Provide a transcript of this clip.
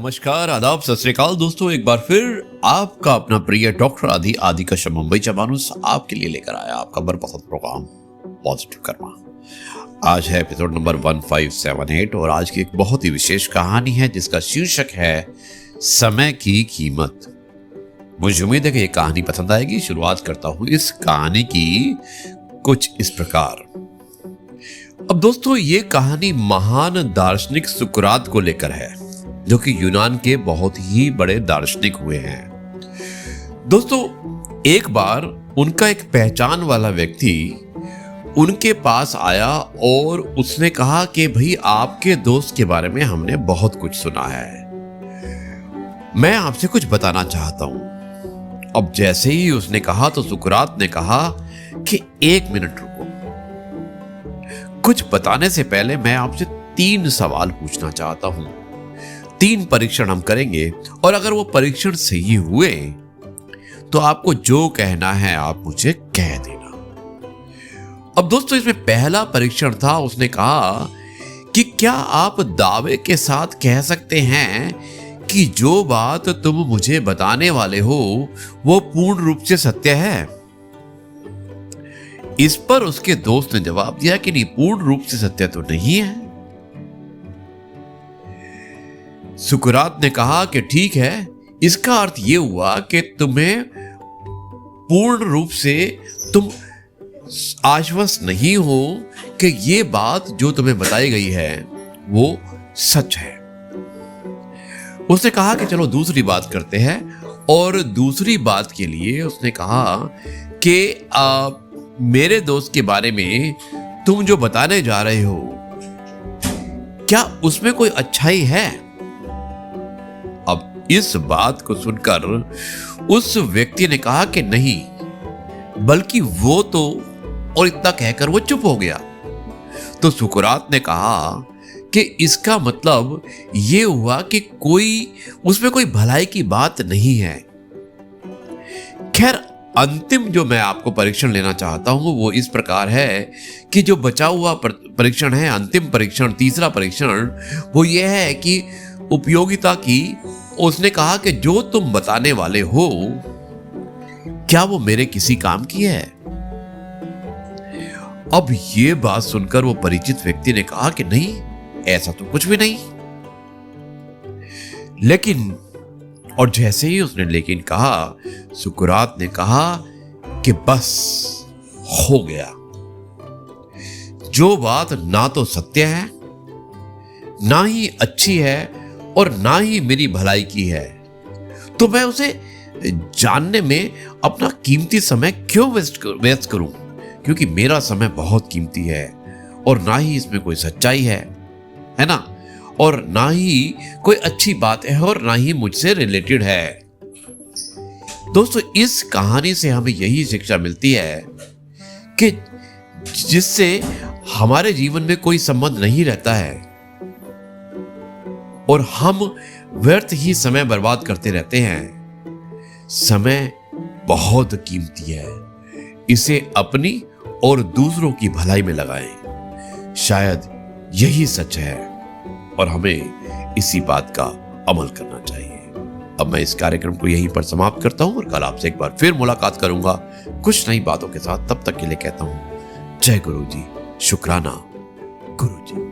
नमस्कार, आदाब, सत श्री अकाल दोस्तों। एक बार फिर आपका अपना प्रिय डॉक्टर आदि कश्यप मुंबईचा माणूस आपके लिए लेकर आया आपका मनपसंद प्रोग्राम पॉजिटिव कर्मा। आज है एपिसोड नंबर 1578 और आज की एक बहुत ही विशेष कहानी है जिसका शीर्षक है समय की कीमत। मुझे उम्मीद है कि ये कहानी पसंद आएगी। शुरुआत करता हूं इस कहानी की कुछ इस प्रकार। अब दोस्तों, ये कहानी महान दार्शनिक सुकरात को लेकर है, जो कि यूनान के बहुत ही बड़े दार्शनिक हुए हैं। दोस्तों, एक बार उनका एक पहचान वाला व्यक्ति उनके पास आया और उसने कहा कि भाई, आपके दोस्त के बारे में हमने बहुत कुछ सुना है, मैं आपसे कुछ बताना चाहता हूं। अब जैसे ही उसने कहा तो सुकरात ने कहा कि 1 मिनट रुको, कुछ बताने से पहले मैं आपसे 3 सवाल पूछना चाहता हूं। 3 परीक्षण हम करेंगे और अगर वो परीक्षण सही हुए तो आपको जो कहना है आप मुझे कह देना। अब दोस्तों, इसमें पहला परीक्षण था, उसने कहा कि क्या आप दावे के साथ कह सकते हैं कि जो बात तुम मुझे बताने वाले हो वो पूर्ण रूप से सत्य है? इस पर उसके दोस्त ने जवाब दिया कि नहीं, पूर्ण रूप से सत्य तो नहीं है। सुकरात ने कहा कि ठीक है, इसका अर्थ यह हुआ कि तुम्हें पूर्ण रूप से तुम आश्वस्त नहीं हो कि ये बात जो तुम्हें बताई गई है वो सच है। उसने कहा कि चलो दूसरी बात करते हैं, और दूसरी बात के लिए उसने कहा कि मेरे दोस्त के बारे में तुम जो बताने जा रहे हो, क्या उसमें कोई अच्छाई है? अब इस बात को सुनकर उस व्यक्ति ने कहा कि नहीं, बल्कि वो तो, और इतना कहकर वो चुप हो गया। तो सुकरात ने कहा कि इसका मतलब ये हुआ कि उसमें कोई भलाई की बात नहीं है। खैर, अंतिम जो मैं आपको परीक्षण लेना चाहता हूं वो इस प्रकार है कि जो बचा हुआ परीक्षण है, अंतिम परीक्षण, तीसरा परीक्षण, वो ये है कि उपयोगिता की। उसने कहा कि जो तुम बताने वाले हो क्या वो मेरे किसी काम की है? अब ये बात सुनकर वो परिचित व्यक्ति ने कहा कि नहीं, ऐसा तो कुछ भी नहीं। लेकिन, और जैसे ही उसने लेकिन कहा, सुकरात ने कहा कि बस हो गया। जो बात ना तो सत्य है, ना ही अच्छी है, और ना ही मेरी भलाई की है, तो मैं उसे जानने में अपना कीमती समय क्यों वेस्ट करूं? क्योंकि मेरा समय बहुत कीमती है और ना ही इसमें कोई सच्चाई है ना, और ना ही कोई अच्छी बात है, और ना ही मुझसे रिलेटेड है। दोस्तों, इस कहानी से हमें यही शिक्षा मिलती है कि जिससे हमारे जीवन में कोई संबंध नहीं रहता है और हम व्यर्थ ही समय बर्बाद करते रहते हैं। समय बहुत कीमती है, इसे अपनी और दूसरों की भलाई में लगाएं। शायद यही सच है और हमें इसी बात का अमल करना चाहिए। अब मैं इस कार्यक्रम को यहीं पर समाप्त करता हूं और कल आपसे एक बार फिर मुलाकात करूंगा कुछ नई बातों के साथ। तब तक के लिए कहता हूं जय गुरु जी, शुक्राना गुरु जी।